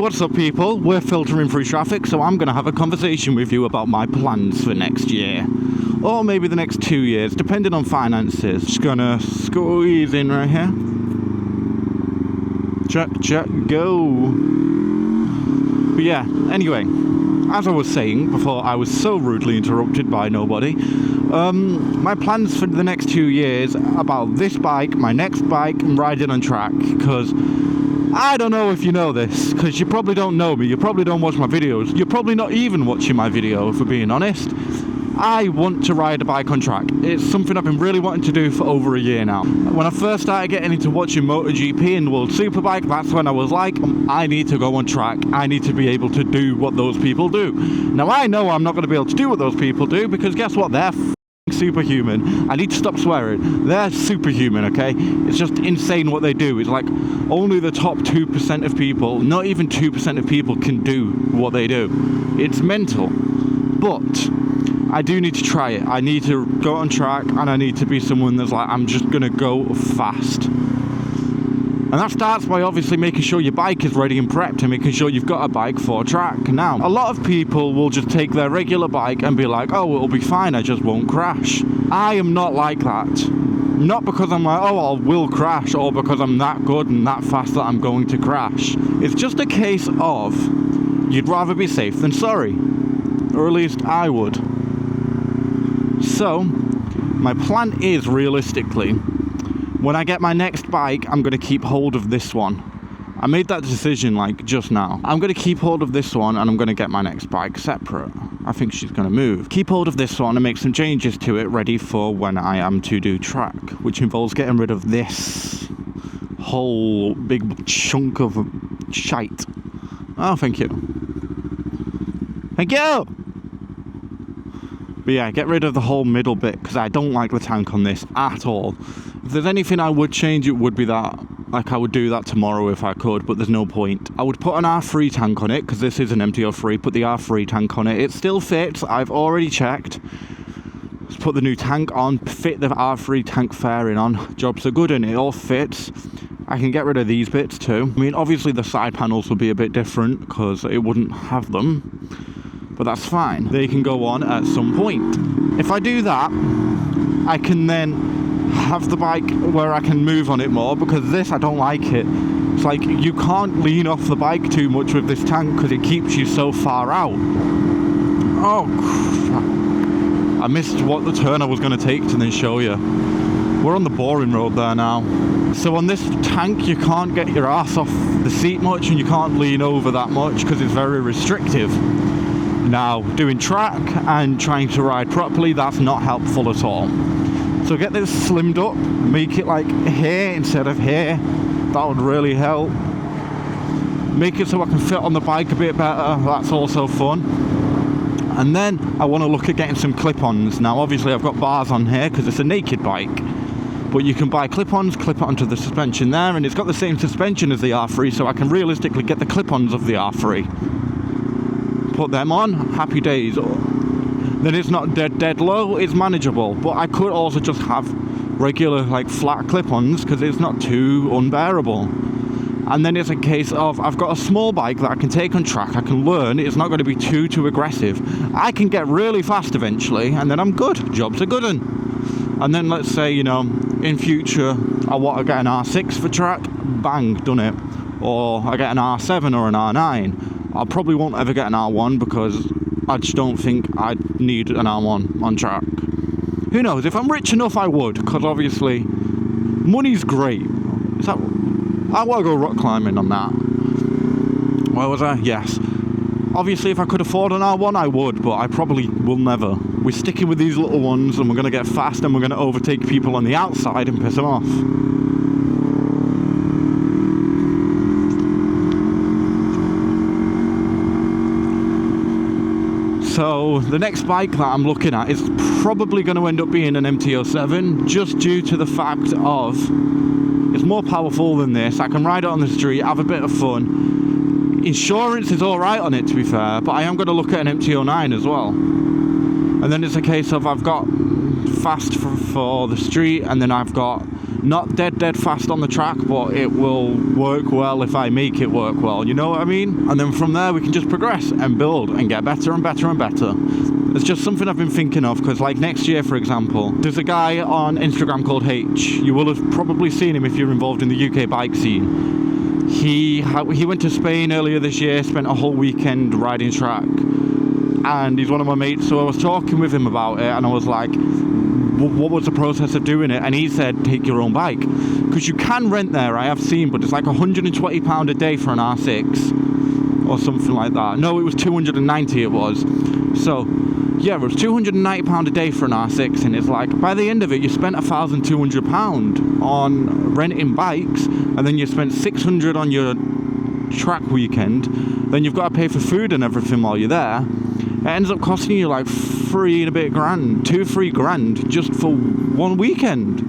What's up, people? We're filtering through traffic, so I'm going to have a conversation with you about my plans for next year. Or maybe the next 2 years, depending on finances. Just going to squeeze in right here. Check, go. But yeah, anyway, as I was saying before I was so rudely interrupted by nobody, my plans for the next 2 years about this bike, my next bike, and riding on track, because I don't know if you know this, because you probably don't know me, you probably don't watch my videos, you're probably not even watching my video, if we're being honest. I want to ride a bike on track. It's something I've been really wanting to do for over a year now. When I first started getting into watching MotoGP and World Superbike, that's when I was like, I need to go on track. I need to be able to do what those people do. Now I know I'm not going to be able to do what those people do, because guess what? They're superhuman. I need to stop swearing. They're superhuman, okay? It's just insane what they do. It's like only the top 2% of people, not even 2% of people, can do what they do. It's mental. But I do need to try it. I need to go on track, and I need to be someone that's like, I'm just gonna go fast. And that starts by obviously making sure your bike is ready and prepped, and making sure you've got a bike for track. Now, a lot of people will just take their regular bike and be like, oh, it'll be fine, I just won't crash. I am not like that. Not because I'm like, oh, I will crash, or because I'm that good and that fast that I'm going to crash. It's just a case of, you'd rather be safe than sorry. Or at least I would. So, my plan is, realistically, when I get my next bike, I'm going to keep hold of this one. I made that decision, like, just now. I'm going to keep hold of this one, and I'm going to get my next bike separate. I think she's going to move. Keep hold of this one and make some changes to it, ready for when I am to do track, which involves getting rid of this whole big chunk of shite. Oh, thank you. Thank you! But yeah, get rid of the whole middle bit, because I don't like the tank on this at all. If there's anything I would change, it would be that. Like, I would do that tomorrow if I could, but there's no point. I would put an R3 tank on it, because this is an MT-03, put the R3 tank on it. It still fits, I've already checked. Let's put the new tank on, fit the R3 tank fairing on. Jobs are good and it all fits. I can get rid of these bits too. I mean, obviously the side panels will be a bit different, because it wouldn't have them. But that's fine. They can go on at some point. If I do that, I can then have the bike where I can move on it more, because this, I don't like it. It's like, you can't lean off the bike too much with this tank, because it keeps you so far out. Oh, crap. I missed what the turn I was going to take to then show you. We're on the boring road there now. So on this tank, you can't get your ass off the seat much, and you can't lean over that much, because it's very restrictive. Now, doing track and trying to ride properly, that's not helpful at all. So get this slimmed up, make it like here instead of here. That would really help. Make it so I can fit on the bike a bit better. That's also fun. And then I want to look at getting some clip-ons. Now, obviously, I've got bars on here because it's a naked bike. But you can buy clip-ons, clip it onto the suspension there, and it's got the same suspension as the R3, so I can realistically get the clip-ons of the R3. Put them on, happy days. Then it's not dead low, it's manageable. But I could also just have regular, like, flat clip-ons, because it's not too unbearable. And then it's a case of, I've got a small bike that I can take on track, I can learn, it's not going to be too aggressive. I can get really fast eventually, and then I'm good. Jobs are good. And then let's say, you know, in future, I want to get an R6 for track, bang, done it. Or I get an R7 or an R9. I probably won't ever get an R1, because I just don't think I'd need an R1 on track. Who knows? If I'm rich enough, I would, because obviously money's great. I want to go rock climbing on that. Where was I? Yes. Obviously, if I could afford an R1, I would, but I probably will never. We're sticking with these little ones, and we're going to get fast, and we're going to overtake people on the outside and piss them off. So the next bike that I'm looking at is probably going to end up being an MT-07, just due to the fact of it's more powerful than this. I can ride it on the street, have a bit of fun. Insurance is alright on it, to be fair, but I am going to look at an MT-09 as well. And then it's a case of, I've got fast for the street, and then I've got not dead fast on the track, but it will work well if I make it work well, you know what I mean? And then from there we can just progress and build and get better and better and better. It's just something I've been thinking of, because like next year, for example, there's a guy on Instagram called H. You will have probably seen him if you're involved in the UK bike scene. He went to Spain earlier this year, spent a whole weekend riding track, and he's one of my mates, so I was talking with him about it, and I was like, what was the process of doing it? And he said, take your own bike, because you can rent there, I have seen, but it's like £120 a day for an R6 or something like that. No, it was 290 it was. So yeah, it was £290 a day for an R6, and it's like, by the end of it, you spent £1,200 on renting bikes, and then you spent £600 on your track weekend, then you've got to pay for food and everything while you're there. It ends up costing you like $3 and a bit, 3 grand just for one weekend.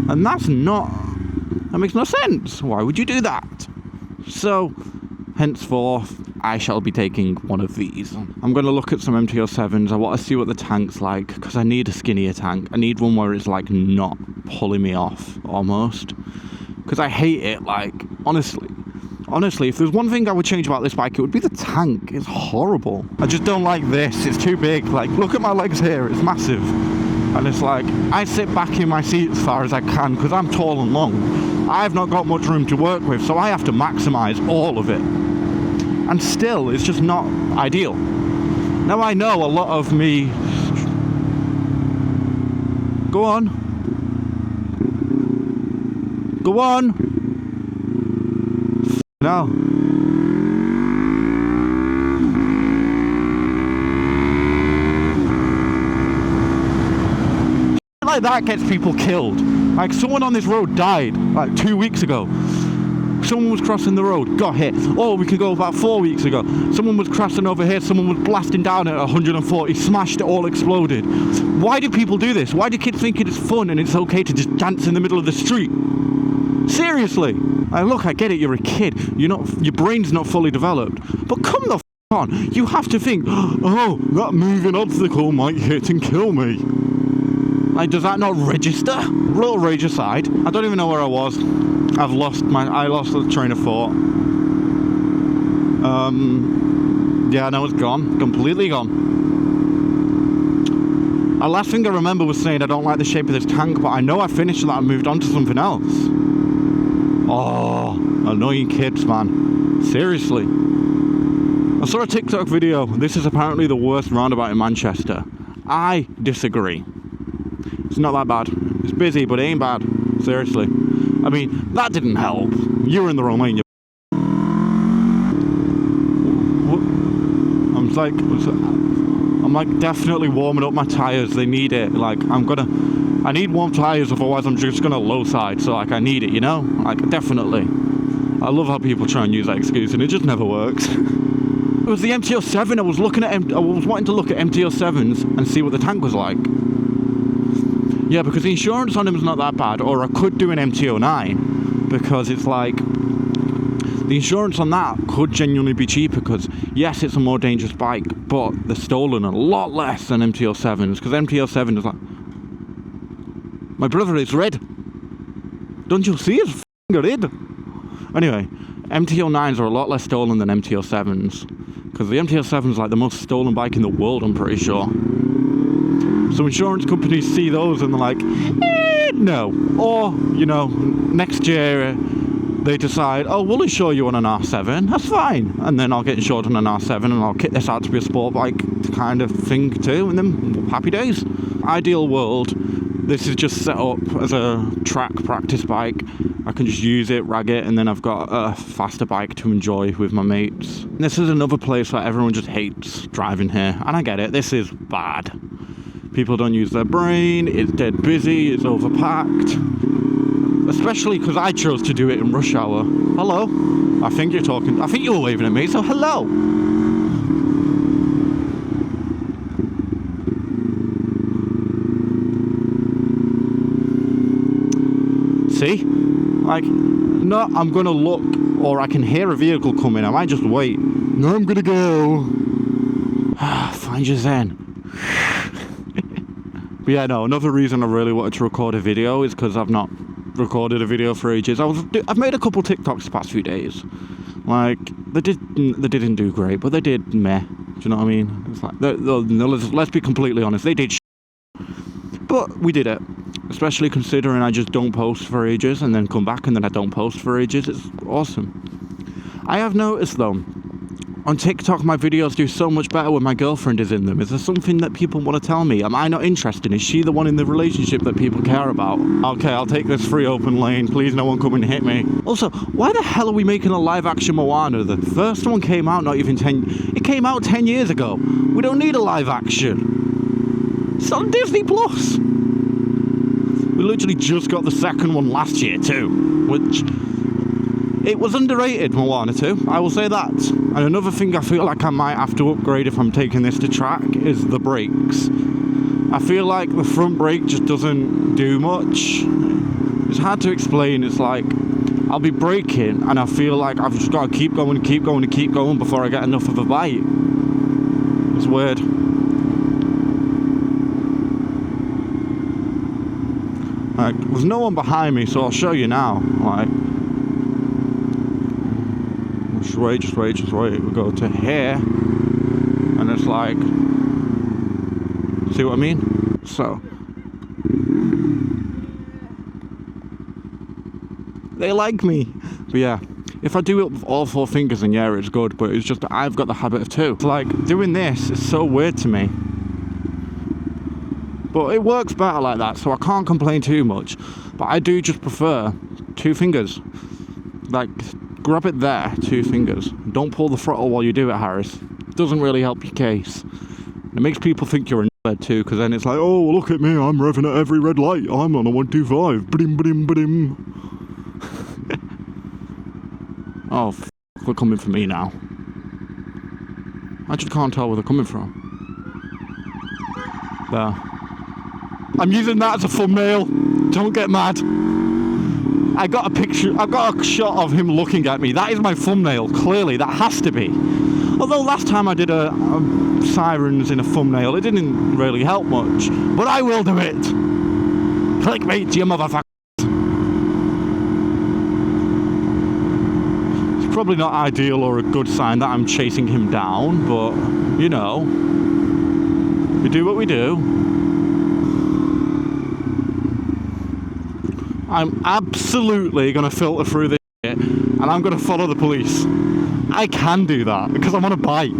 And that makes no sense. Why would you do that? So, henceforth, I shall be taking one of these. I'm going to look at some MT-07s. I want to see what the tank's like, because I need a skinnier tank. I need one where it's like not pulling me off, almost. Because I hate it, like, honestly, if there's one thing I would change about this bike, it would be the tank. It's horrible. I just don't like this. It's too big. Like, look at my legs here. It's massive. And it's like, I sit back in my seat as far as I can because I'm tall and long. I've not got much room to work with, so I have to maximize all of it. And still, it's just not ideal. Now, I know a lot of me... Go on. Go on. No. Like that gets people killed. Like, someone on this road died like 2 weeks ago. Someone was crossing the road, got hit. Oh, we could go about 4 weeks ago. Someone was crossing over here, someone was blasting down at 140, smashed, it all exploded. Why do people do this? Why do kids think it's fun and it's okay to just dance in the middle of the street? Seriously. Like, look, I get it, you're a kid. Your brain's not fully developed. But come the f*** on. You have to think, oh, that moving obstacle might hit and kill me. Like, does that not register? A little rage aside, I don't even know where I was. I lost the train of thought. Yeah, no, it's gone. Completely gone. The last thing I remember was saying I don't like the shape of this tank, but I know I finished that and moved on to something else. Oh, annoying kids, man. Seriously. I saw a TikTok video. This is apparently the worst roundabout in Manchester. I disagree. It's not that bad. It's busy, but it ain't bad. Seriously. I mean, that didn't help. You were in the wrong lane. I'm like definitely warming up my tyres. They need it. Like, I need warm tyres, otherwise I'm just gonna low side. So like, I need it, you know? Like, definitely. I love how people try and use that excuse, and it just never works. It was the MT-07. I was wanting to look at MT-07s and see what the tank was like. Yeah, because the insurance on him is not that bad, or I could do an MT-09, because it's like, the insurance on that could genuinely be cheaper, because yes, it's a more dangerous bike, but they're stolen a lot less than MT-07s, because MT-07 is like, my brother is red. Don't you see it's red? Anyway, MT-09s are a lot less stolen than MT-07s, because the MT-07 is like the most stolen bike in the world, I'm pretty sure. So insurance companies see those and they're like, no. Or, you know, next year they decide, oh, we'll insure you on an R7. That's fine. And then I'll get insured on an R7 and I'll kit this out to be a sport bike kind of thing too. And then happy days. Ideal world. This is just set up as a track practice bike. I can just use it, rag it, and then I've got a faster bike to enjoy with my mates. This is another place where everyone just hates driving here. And I get it. This is bad. People don't use their brain, it's dead busy, it's overpacked. Especially because I chose to do it in rush hour. Hello? I think you were waving at me, so hello! See? Like, no, I'm gonna look, or I can hear a vehicle coming, I might just wait. No, I'm gonna go. Find your zen. But yeah, no, another reason I really wanted to record a video is because I've not recorded a video for ages. I've made a couple TikToks the past few days. Like, they didn't do great, but they did meh. Do you know what I mean? It's like, let's be completely honest, they did but we did it. Especially considering I just don't post for ages and then come back and then I don't post for ages. It's awesome. I have noticed though, on TikTok my videos do so much better when my girlfriend is in them. Is there something that people want to tell me? Am I not interested? Is she the one in the relationship that people care about? Okay, I'll take this free open lane. Please no one come and hit me. Also, why the hell are we making a live action Moana? The first one came out it came out 10 years ago. We don't need a live action. It's on Disney Plus. We literally just got the second one last year too, which it was underrated, Moana 2, I will say that. And another thing I feel like I might have to upgrade if I'm taking this to track is the brakes. I feel like the front brake just doesn't do much. It's hard to explain. It's like I'll be braking and I feel like I've just got to keep going before I get enough of a bite. It's weird. Like, there's no one behind me, so I'll show you now. Like, just wait. We go to here, and it's like, see what I mean? So, they like me. But yeah, if I do it with all 4 fingers, then yeah, it's good. But it's just that I've got the habit of 2. It's like, doing this is so weird to me. But it works better like that, so I can't complain too much. But I do just prefer 2 fingers. Like, grab it there, 2 fingers. Don't pull the throttle while you do it, Harris. It doesn't really help your case. It makes people think you're a nerd too, because then it's like, oh, look at me, I'm revving at every red light. I'm on a 125. Bdim, bdim, bdim. Oh, they're coming for me now. I just can't tell where they're coming from. There. I'm using that as a thumbnail. Don't get mad. I got a shot of him looking at me. That is my thumbnail, clearly. That has to be. Although last time I did a sirens in a thumbnail, it didn't really help much. But I will do it. Clickbait, you motherfucker. It's probably not ideal or a good sign that I'm chasing him down, but, you know, we do what we do. I'm absolutely going to filter through this shit and I'm going to follow the police. I can do that because I'm on a bike.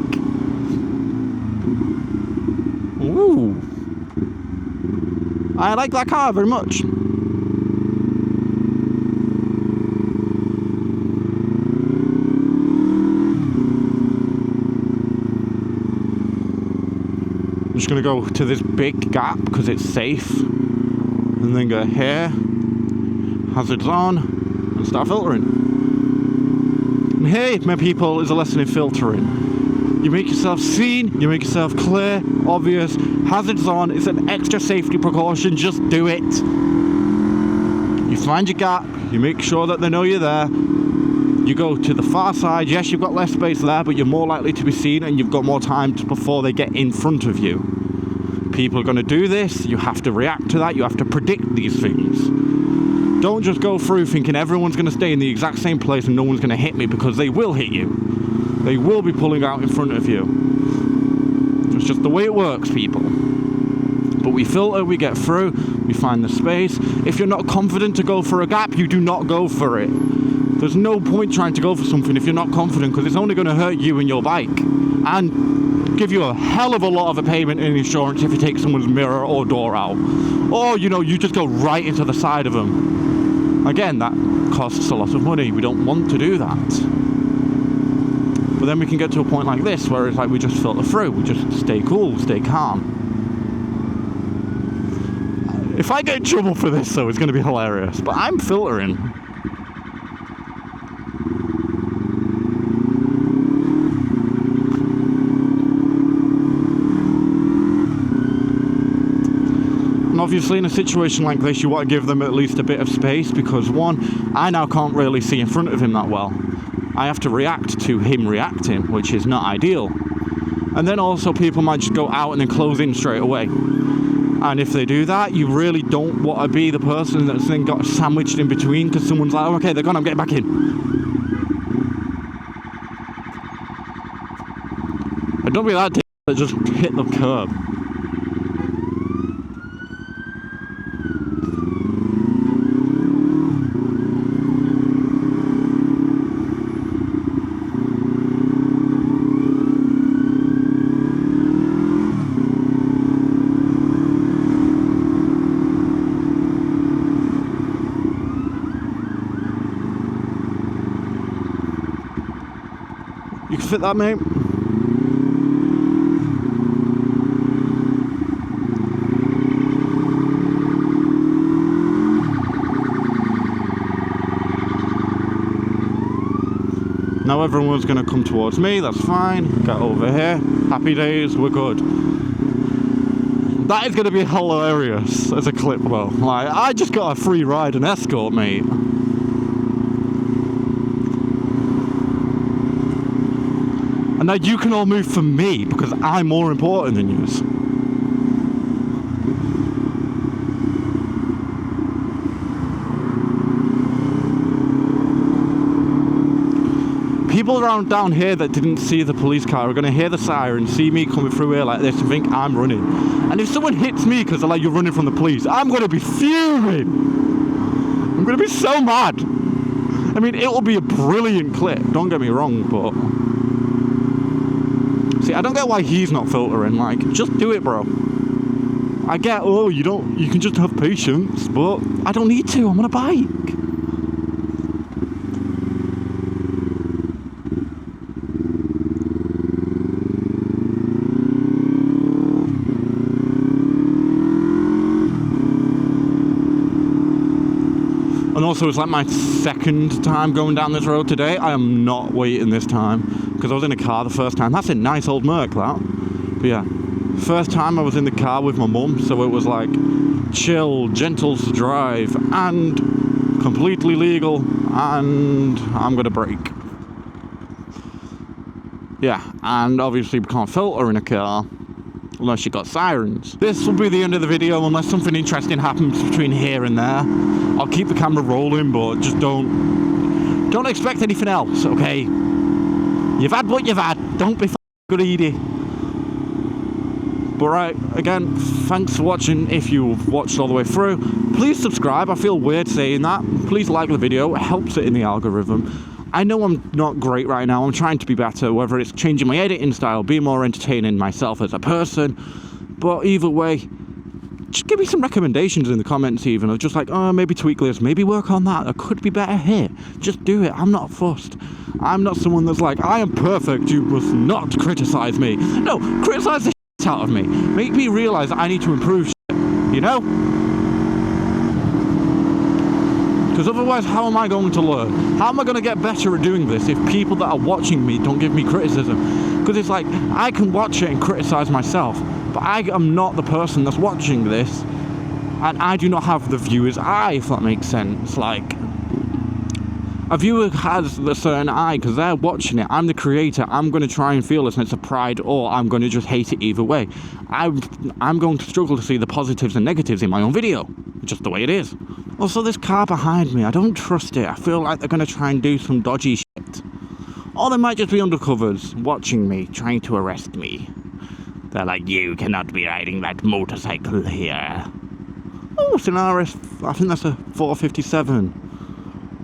Ooh. I like that car very much. I'm just going to go to this big gap because it's safe. And then go here. Hazards on, and start filtering. And here, my people, is a lesson in filtering. You make yourself seen, you make yourself clear, obvious. Hazards on, it's an extra safety precaution, just do it. You find your gap, you make sure that they know you're there. You go to the far side, yes, you've got less space there, but you're more likely to be seen and you've got more time before they get in front of you. People are going to do this, you have to react to that, you have to predict these things. Don't just go through thinking everyone's going to stay in the exact same place and no one's going to hit me, because they will hit you. They will be pulling out in front of you. It's just the way it works, people. But we filter, we get through, we find the space. If you're not confident to go for a gap, you do not go for it. There's no point trying to go for something if you're not confident, because it's only going to hurt you and your bike. And give you a hell of a lot of a payment in insurance if you take someone's mirror or door out. Or, you know, you just go right into the side of them. Again, that costs a lot of money. We don't want to do that. But then we can get to a point like this where it's like we just filter through. We just stay cool, stay calm. If I get in trouble for this, though, it's going to be hilarious. But I'm filtering. Obviously, in a situation like this, you want to give them at least a bit of space, because one, I now can't really see in front of him that well. I have to react to him reacting, which is not ideal. And then also people might just go out and then close in straight away. And if they do that, you really don't want to be the person that's then got sandwiched in between because someone's like, oh, okay, they're gone, I'm getting back in. And don't be that dick that just hit the curb. You can fit that, mate? Now everyone's going to come towards me, that's fine. Get over here. Happy days, we're good. That is going to be hilarious as a clip, though. Like, I just got a free ride and escort, mate. And now you can all move for me because I'm more important than you. People around down here that didn't see the police car are going to hear the siren, see me coming through here like this and think I'm running. And if someone hits me because they're like, you're running from the police, I'm going to be fuming. I'm going to be so mad. I mean, it will be a brilliant clip, don't get me wrong, but... See, I don't get why he's not filtering, like, just do it, bro. I get, oh, you can just have patience, but I don't need to, I'm on a bike. And also, it's like my second time going down this road today. I am not waiting this time because I was in a car the first time. That's a nice old Merc, that. But yeah, first time I was in the car with my mum, so it was like chill, gentle drive, and completely legal, and I'm gonna brake. Yeah, and obviously we can't filter in a car unless you got sirens. This will be the end of the video unless something interesting happens between here and there. I'll keep the camera rolling, but just don't expect anything else, okay? You've had what you've had. Don't be greedy. But right, again, thanks for watching if you've watched all the way through. Please subscribe. I feel weird saying that. Please like the video. It helps it in the algorithm. I know I'm not great right now. I'm trying to be better, whether it's changing my editing style, being more entertaining myself as a person. But either way, just give me some recommendations in the comments even, of just like, oh, maybe tweak this, maybe work on that, I could be better here. Just do it. I'm not fussed. I'm not someone that's like, I am perfect, you must not criticize me. No, criticize the shit out of me. Make me realize that I need to improve shit, you know? Because otherwise, how am I going to learn? How am I going to get better at doing this if people that are watching me don't give me criticism? Because it's like, I can watch it and criticize myself, but I am not the person that's watching this, and I do not have the viewer's eye, if that makes sense. Like, a viewer has a certain eye because they're watching it. I'm the creator. I'm going to try and feel a sense of pride, or I'm going to just hate it either way. I'm going to struggle to see the positives and negatives in my own video. Just the way it is. Also, this car behind me, I don't trust it. I feel like they're going to try and do some dodgy shit. Or they might just be undercovers, watching me, trying to arrest me. They're like, you cannot be riding that motorcycle here. Oh, it's an RS, I think that's a 457.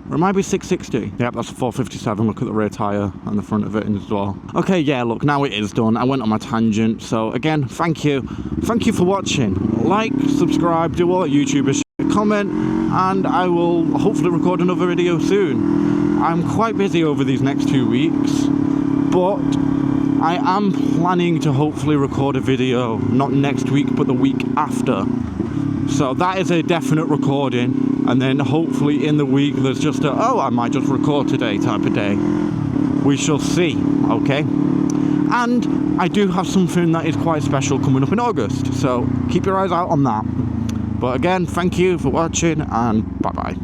Or it might be 660. Yep, that's a 457. Look at the rear tyre and the front of it as well. Okay, yeah, look, now it is done. I went on my tangent. So again, thank you. Thank you for watching. Like, subscribe, do all that YouTubers shit, comment, and I will hopefully record another video soon. I'm quite busy over these next 2 weeks, but I am planning to hopefully record a video, not next week, but the week after. So that is a definite recording, and then hopefully in the week there's just a, oh, I might just record today type of day. We shall see, okay? And I do have something that is quite special coming up in August, so keep your eyes out on that. But again, thank you for watching, and bye-bye.